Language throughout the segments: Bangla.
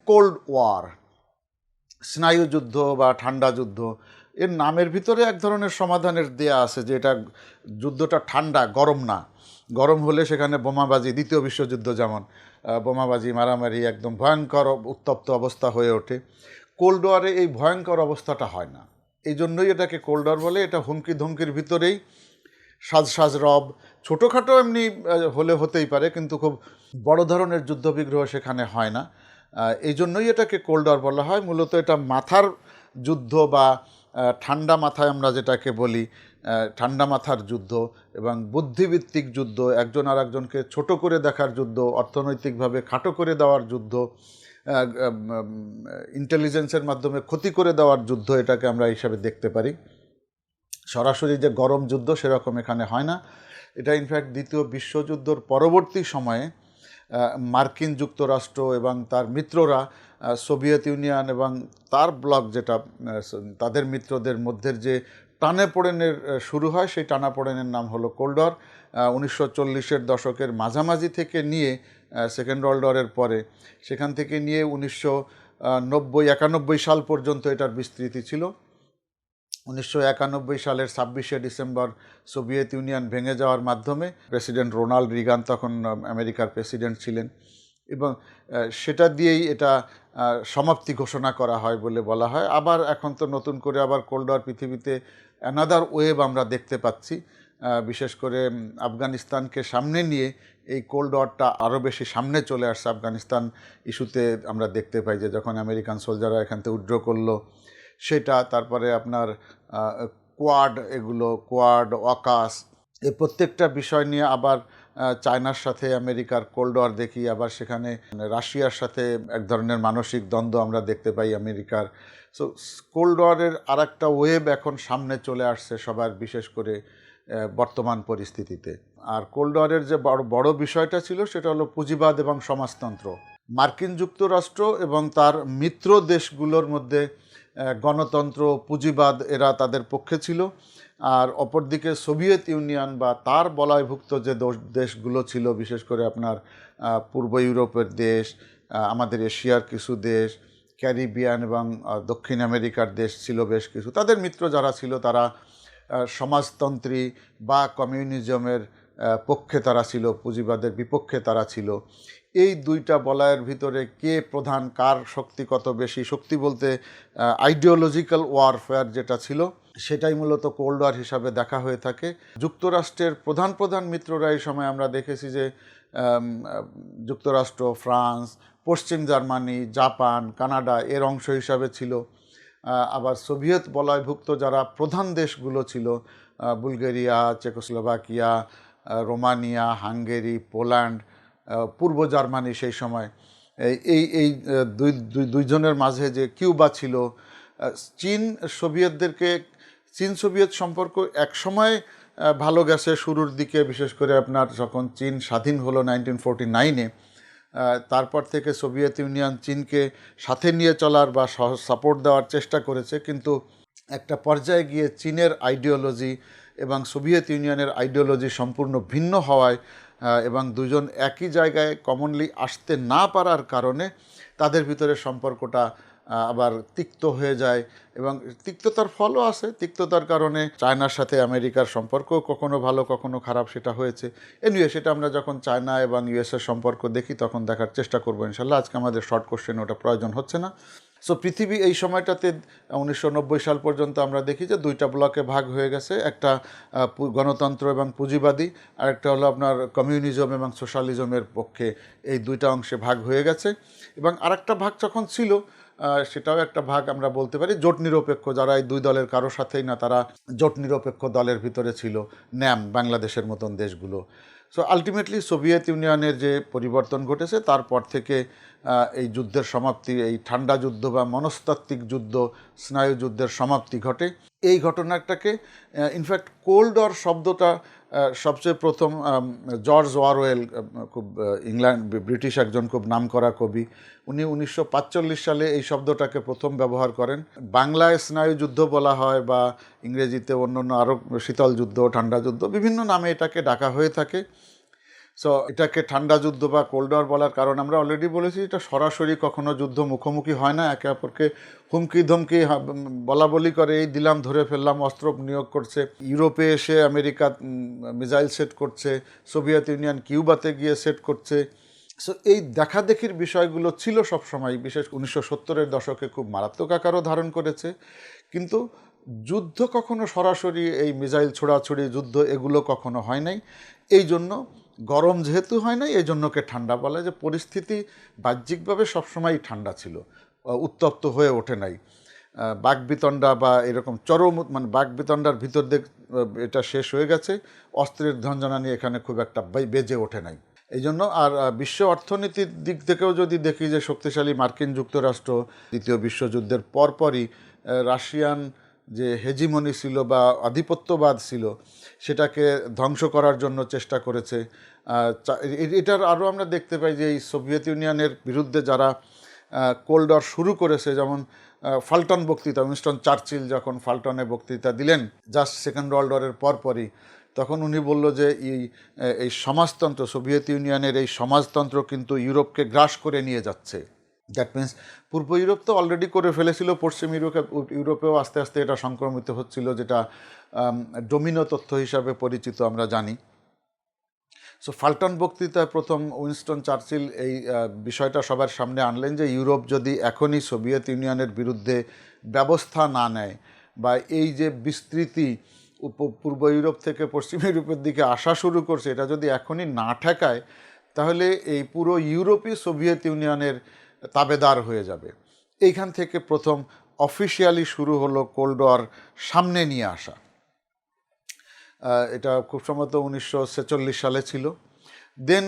কোল্ড ওয়ার, স্নায়ুযুদ্ধ বা ঠান্ডা যুদ্ধ, এর নামের ভিতরে এক ধরনের সমাধানের দেয়া আছে যে এটা যুদ্ধটা ঠান্ডা, গরম না। গরম হলে সেখানে বোমাবাজি, দ্বিতীয় বিশ্বযুদ্ধ যেমন বোমাবাজি, মারামারি, একদম ভয়ঙ্কর উত্তপ্ত অবস্থা হয়ে ওঠে। কোল্ড ওয়ারে এই ভয়ঙ্কর অবস্থাটা হয় না, এই জন্যই এটাকে কোল্ড ওয়ার বলে। এটা হুমকি ধমকির ভিতরেই সাজ রব, ছোটোখাটো এমনি হলে হতেই পারে, কিন্তু খুব বড় ধরনের যুদ্ধবিগ্রহ সেখানে হয় না। এই জন্যই এটাকে কোল্ড ওয়ার বলা হয়। মূলত এটা মাথার যুদ্ধ বা ঠান্ডা মাথায় আমরা যেটাকে বলি, ঠান্ডা মাথার যুদ্ধ এবং বুদ্ধিভিত্তিক যুদ্ধ, একজন আর একজনকে ছোট করে দেখার যুদ্ধ, অর্থনৈতিকভাবে খাটো করে দেওয়ার যুদ্ধ, ইন্টেলিজেন্সের মাধ্যমে ক্ষতি করে দেওয়ার যুদ্ধ, এটাকে আমরা হিসাবে দেখতে পারি। সরাসরি যে গরম যুদ্ধ সেরকম এখানে হয় না। এটা ইনফ্যাক্ট দ্বিতীয় বিশ্বযুদ্ধর পরবর্তী সময়ে মার্কিন যুক্তরাষ্ট্র এবং তার মিত্ররা, সোভিয়েত ইউনিয়ন এবং তার ব্লক যেটা, তাদের মিত্রদের মধ্যে যে টানাপোড়েনের শুরু হয়, সেই টানাপোড়েনের নাম হলো কোল্ড ওয়ার। 1940-এর দশকের মাঝামাঝি থেকে নিয়ে সেকেন্ড ওয়ার্ল্ড ওয়ারের পরে, সেখান থেকে নিয়ে 1990-91 সাল পর্যন্ত এটার বিস্তৃতি ছিল। 1991 সালের 26শে ডিসেম্বর সোভিয়েত ইউনিয়ন ভেঙে যাওয়ার মাধ্যমে প্রেসিডেন্ট রোনাল্ড রিগান তখন আমেরিকার প্রেসিডেন্ট ছিলেন, এবং সেটা দিয়েই এটা সমাপ্তি ঘোষণা করা হয় বলে বলা হয়। আবার এখন তো নতুন করে আবার কোল্ড ওয়ার পৃথিবীতে অ্যানাদার ওয়েভ আমরা দেখতে পাচ্ছি। বিশেষ করে আফগানিস্তানকে সামনে নিয়ে এই কোল্ড ওয়ারটা আরও বেশি সামনে চলে আসছে। আফগানিস্তান ইস্যুতে আমরা দেখতে পাই যে যখন আমেরিকান সোলজাররা এখান থেকে উইথড্র করলো সেটা, তারপরে আপনার কোয়াড, এগুলো কোয়াড, অকাস, এই প্রত্যেকটা বিষয় নিয়ে আবার চায়নার সাথে আমেরিকার কোল্ড ওয়ার দেখি। আবার সেখানে রাশিয়ার সাথে এক ধরনের মানসিক দ্বন্দ্ব আমরা দেখতে পাই আমেরিকার। সো কোল্ড ওয়ারের আর একটা ওয়েব এখন সামনে চলে আসছে সবার, বিশেষ করে বর্তমান পরিস্থিতিতে। আর কোল্ড ওয়ারের যে বড় বিষয়টা ছিল সেটা হলো পুঁজিবাদ এবং সমাজতন্ত্র। মার্কিন যুক্তরাষ্ট্র এবং তার মিত্র দেশগুলোর মধ্যে গণতন্ত্র, পুঁজিবাদ এরা তাদের পক্ষে ছিল, আর অপরদিকে সোভিয়েত ইউনিয়ন বা তার বলয়ভুক্ত যে দেশগুলো ছিল, বিশেষ করে আপনার পূর্ব ইউরোপের দেশ, আমাদের এশিয়ার কিছু দেশ, ক্যারিবিয়ান এবং দক্ষিণ আমেরিকার দেশ ছিল বেশ কিছু, তাদের মিত্র যারা ছিল তারা সমাজতন্ত্রী বা কমিউনিজমের পক্ষে তারা ছিল, পুঁজিবাদের বিপক্ষে তারা ছিল। এই দুইটা বলয়ের ভিতরে কে প্রধান, কার শক্তি কত বেশি, শক্তি বলতে আইডিওলজিক্যাল ওয়ারফেয়ার যেটা ছিল, সেটাই মূলত কোল্ড ওয়ার হিসাবে দেখা হয়ে থাকে। যুক্তরাষ্ট্রের প্রধান মিত্ররা এই সময় আমরা দেখেছি যে যুক্তরাষ্ট্র, ফ্রান্স, পশ্চিম জার্মানি, জাপান, কানাডা এর অংশ হিসাবে ছিল। আবার সোভিয়েত বলয়ভুক্ত যারা প্রধান দেশগুলো ছিল, Bulgaria, Czechoslovakia, Romania, Hungary, Poland, পূর্ব জার্মানি সেই সময়, এই দুইজনের মাঝে যে কিউবা ছিল, চীন সোভিয়েত সম্পর্ক এক সময় ভালো গেছে শুরুর দিকে, বিশেষ করে আপনার যখন চীন স্বাধীন হলো 1949-এ। তারপর থেকে সোভিয়েত ইউনিয়ন চীনকে সাথে নিয়ে চলার বা সাপোর্ট দেওয়ার চেষ্টা করেছে, কিন্তু একটা পর্যায়ে গিয়ে চীনের আইডিওলজি এবং সোভিয়েত ইউনিয়নের আইডিওলজি সম্পূর্ণ ভিন্ন হওয়ায় এবং দুজন একই জায়গায় কমনলি আসতে না পারার কারণে তাদের ভিতরে সম্পর্কটা আবার তিক্ত হয়ে যায়, এবং তিক্ততার ফলও আছে। তিক্ততার কারণে চায়নার সাথে আমেরিকার সম্পর্ক কখনো ভালো কখনো খারাপ সেটা হয়েছে। এনিওয়ে, সেটা আমরা যখন চায়না এবং ইউএসের সম্পর্ক দেখি তখন দেখার চেষ্টা করবো ইনশাল্লাহ। আজকে আমাদের শর্ট কোশ্চেনে ওটা প্রয়োজন হচ্ছে না। সো পৃথিবী এই সময়টাতে 1990 সাল পর্যন্ত আমরা দেখি যে দুইটা ব্লকে ভাগ হয়ে গেছে, একটা গণতন্ত্র এবং পুঁজিবাদী, আর একটা হলো আপনার কমিউনিজম এবং সোশ্যালিজমের পক্ষে। এই দুইটা অংশে ভাগ হয়ে গেছে, এবং আরেকটা ভাগ যখন ছিল সেটাও একটা ভাগ আমরা বলতে পারি জোট নিরপেক্ষ, যারা এই দুই দলের কারো সাথেই না, তারা জোট নিরপেক্ষ দলের ভিতরে ছিল, ন্যাম, বাংলাদেশের মতন দেশগুলো। সো আলটিমেটলি সোভিয়েত ইউনিয়নের যে পরিবর্তন ঘটেছে তারপর থেকে এই যুদ্ধের সমাপ্তি, এই ঠান্ডা যুদ্ধ বা মনস্তাত্ত্বিক যুদ্ধ, স্নায়ু যুদ্ধের সমাপ্তি ঘটে। এই ঘটনাটাকে ইনফ্যাক্ট কোল্ড ওয়ার শব্দটা সবচেয়ে প্রথম জর্জ অরওয়েল, খুব ইংল্যান্ড ব্রিটিশ একজন খুব নামকরা কবি, উনি 1945 সালে এই শব্দটাকে প্রথম ব্যবহার করেন। বাংলায় স্নায়ু যুদ্ধ বলা হয়, বা ইংরেজিতে অন্য আরও শীতল যুদ্ধ, ঠান্ডা যুদ্ধ, বিভিন্ন নামে এটাকে ডাকা হয়ে থাকে। সো এটাকে ঠান্ডা যুদ্ধ বা কোল্ড ওয়ার বলার কারণ আমরা অলরেডি বলেছি, এটা সরাসরি কখনো যুদ্ধ মুখোমুখি হয় না, একে অপরকে হুমকি ধমকি বলা বলি করে, এই দিলাম ধরে ফেললাম, অস্ত্র নিয়োগ করছে। ইউরোপে এসে আমেরিকা মিসাইল সেট করছে, সোভিয়েত ইউনিয়ন কিউবাতে গিয়ে সেট করছে। সো এই দেখাদেখির বিষয়গুলো ছিল সবসময়, বিশেষ 1970-এর দশকে খুব মারাত্মক আকারও ধারণ করেছে। কিন্তু যুদ্ধ কখনো সরাসরি এই মিসাইল ছোড়াছুড়ি যুদ্ধ এগুলো কখনো হয় নাই। এই জন্য গরম যেহেতু হয় নাই, এই জন্যকে ঠান্ডা বলে, যে পরিস্থিতি বাহ্যিকভাবে সবসময় ঠান্ডা ছিল, উত্তপ্ত হয়ে ওঠে নাই। বাকবিতণ্ডা বা এরকম চরম মানে বাকবিতণ্ডার ভিতর দিক এটা শেষ হয়ে গেছে, অস্ত্রের ঝঞ্ঝানি এখানে খুব একটা বেজে ওঠে নাই। এই জন্য আর বিশ্ব অর্থনীতির দিক থেকেও যদি দেখি যে শক্তিশালী মার্কিন যুক্তরাষ্ট্র দ্বিতীয় বিশ্বযুদ্ধের পরপরই রাশিয়ান যে হেজিমনি ছিল বা আধিপত্যবাদ ছিল সেটাকে ধ্বংস করার জন্য চেষ্টা করেছে। এটার আরও আমরা দেখতে পাই যে এই সোভিয়েত ইউনিয়নের বিরুদ্ধে যারা কোল্ড ওয়ার শুরু করেছে, যেমন ফাল্টন বক্তৃতা, উইনস্টন চার্চিল যখন ফাল্টনে বক্তৃতা দিলেন জাস্ট সেকেন্ড ওয়ার্ল্ড ওয়ারের পরপরই, তখন উনি বলল যে এই সমাজতন্ত্র, সোভিয়েত ইউনিয়নের এই সমাজতন্ত্র কিন্তু ইউরোপকে গ্রাস করে নিয়ে যাচ্ছে। দ্যাট মিন্স পূর্ব ইউরোপ তো অলরেডি করে ফেলেছিল, পশ্চিম ইউরোপেও আস্তে আস্তে এটা সংক্রমিত হচ্ছিল, যেটা ডোমিনো তথ্য হিসাবে পরিচিত আমরা জানি। সো ফাল্টন বক্তৃতায় প্রথম উইনস্টন চার্চিল এই বিষয়টা সবার সামনে আনলেন যে ইউরোপ যদি এখনই সোভিয়েত ইউনিয়নের বিরুদ্ধে ব্যবস্থা না নেয়, বা এই যে বিস্তৃতি পূর্ব ইউরোপ থেকে পশ্চিম ইউরোপের দিকে আসা শুরু করছে, এটা যদি এখনই না ঠেকায়, তাহলে এই পুরো ইউরোপই সোভিয়েত ইউনিয়নের তাবেদার হয়ে যাবে। এইখান থেকে প্রথম অফিসিয়ালি শুরু হলো কোল্ড ওয়ার সামনে নিয়ে আসা। এটা খুব সম্ভবত 1946 সালে ছিল। দেন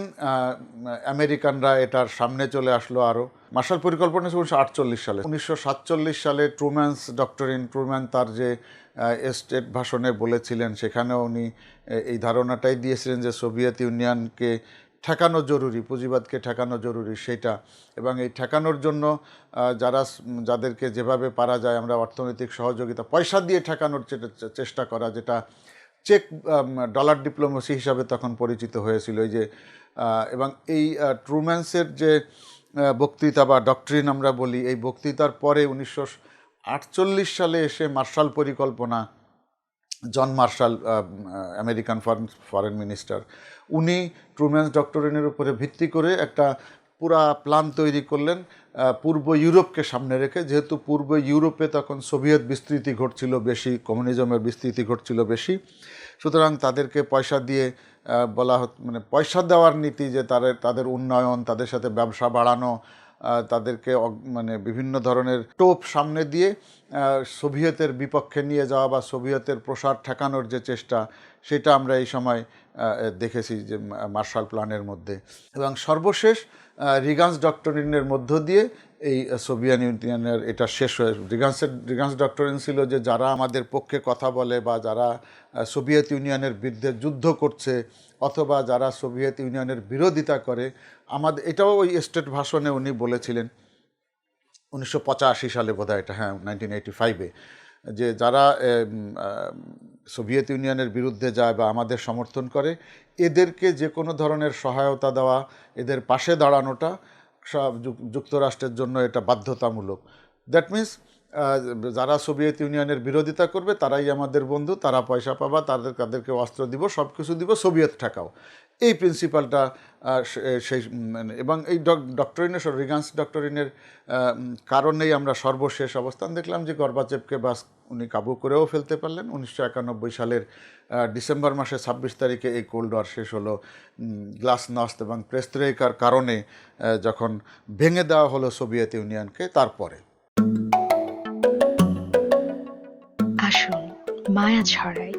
আমেরিকানরা এটার সামনে চলে আসলো আরও। মার্শাল পরিকল্পনা 1948 সালে। 1947 সালে ট্রুম্যানস ডক্টরিন, ট্রুম্যান তার যে স্টেট ভাষণে বলেছিলেন, সেখানেও উনি এই ধারণাটাই দিয়েছিলেন যে সোভিয়েত ইউনিয়নকে ঠেকানো জরুরি, পুঁজিবাদকে ঠেকানো জরুরি সেটা, এবং এই ঠেকানোর জন্য যাদেরকে যেভাবে পারা যায় আমরা অর্থনৈতিক সহযোগিতা, পয়সা দিয়ে ঠেকানোর চেষ্টা করা, যেটা চেক ডলার ডিপ্লোমেসি হিসাবে তখন পরিচিত হয়েছিল। এই যে এবং এই ট্রুম্যান্সের যে বক্তৃতা বা ডক্ট্রিন আমরা বলি, এই বক্তৃতার পরে 1948 সালে এসে মার্শাল পরিকল্পনা, John Marshall American foreign minister, উনি ট্রুম্যান্স ডক্টরিনের উপরে ভিত্তি করে একটা পুরা প্ল্যান তৈরি করলেন পূর্ব ইউরোপকে সামনে রেখে। যেহেতু পূর্ব ইউরোপে তখন সোভিয়েত বিস্তৃতি ঘটছিল বেশি, কমিউনিজমের বিস্তৃতি ঘটছিল বেশি, সুতরাং তাদেরকে পয়সা দিয়ে মানে পয়সা দেওয়ার নীতি, যে তাদের উন্নয়ন, তাদের সাথে ব্যবসা বাড়ানো, তাদেরকে মানে বিভিন্ন ধরনের টোপ সামনে দিয়ে সোভিয়েতের বিপক্ষে নিয়ে যাওয়া বা সোভিয়েতের প্রসার ঠেকানোর যে চেষ্টা, সেটা আমরা এই সময় দেখেছি যে মার্শাল প্ল্যানের মধ্যে। এবং সর্বশেষ রিগান্স ডক্টরিনের মধ্য দিয়ে এই সোভিয়েত ইউনিয়নের এটা শেষ হয়ে, রিগান্স ডক্টরিন ছিল যে যারা আমাদের পক্ষে কথা বলে বা যারা সোভিয়েত ইউনিয়নের বিরুদ্ধে যুদ্ধ করছে অথবা যারা সোভিয়েত ইউনিয়নের বিরোধিতা করে, আমাদের এটাও ওই স্টেট ভাষণে উনি বলেছিলেন 1985 সালে বোধহয় এটা, হ্যাঁ 1985-এ, যে যারা সোভিয়েত ইউনিয়নের বিরুদ্ধে যায় বা আমাদের সমর্থন করে, এদেরকে যে কোনো ধরনের সহায়তা দেওয়া, এদের পাশে দাঁড়ানোটা যুক্তরাষ্ট্রের জন্য এটা বাধ্যতামূলক। দ্যাট মিন্স যারা সোভিয়েত ইউনিয়নের বিরোধিতা করবে তারাই আমাদের বন্ধু, তারা পয়সা পাবা, তাদেরকে অস্ত্র দিব, সব কিছু দিব, সোভিয়েত ঠেকাও, এই প্রিন্সিপালটা সেই এবং এই ডক্টরিনের, রিগান্স ডক্টরিনের কারণেই আমরা সর্বশেষ অবস্থান দেখলাম যে গর্বাচেভকে বাস উনি কাবু করেও ফেলতে পারলেন। 1991 সালের ডিসেম্বর মাসের 26 তারিখে এই কোল্ড ওয়ার শেষ হলো গ্লাসনস্ট এবং পেরেস্ত্রোইকার কারণে, যখন ভেঙে দেওয়া হলো সোভিয়েত ইউনিয়নকে। তারপরে আসুন মায়া ছড়াই।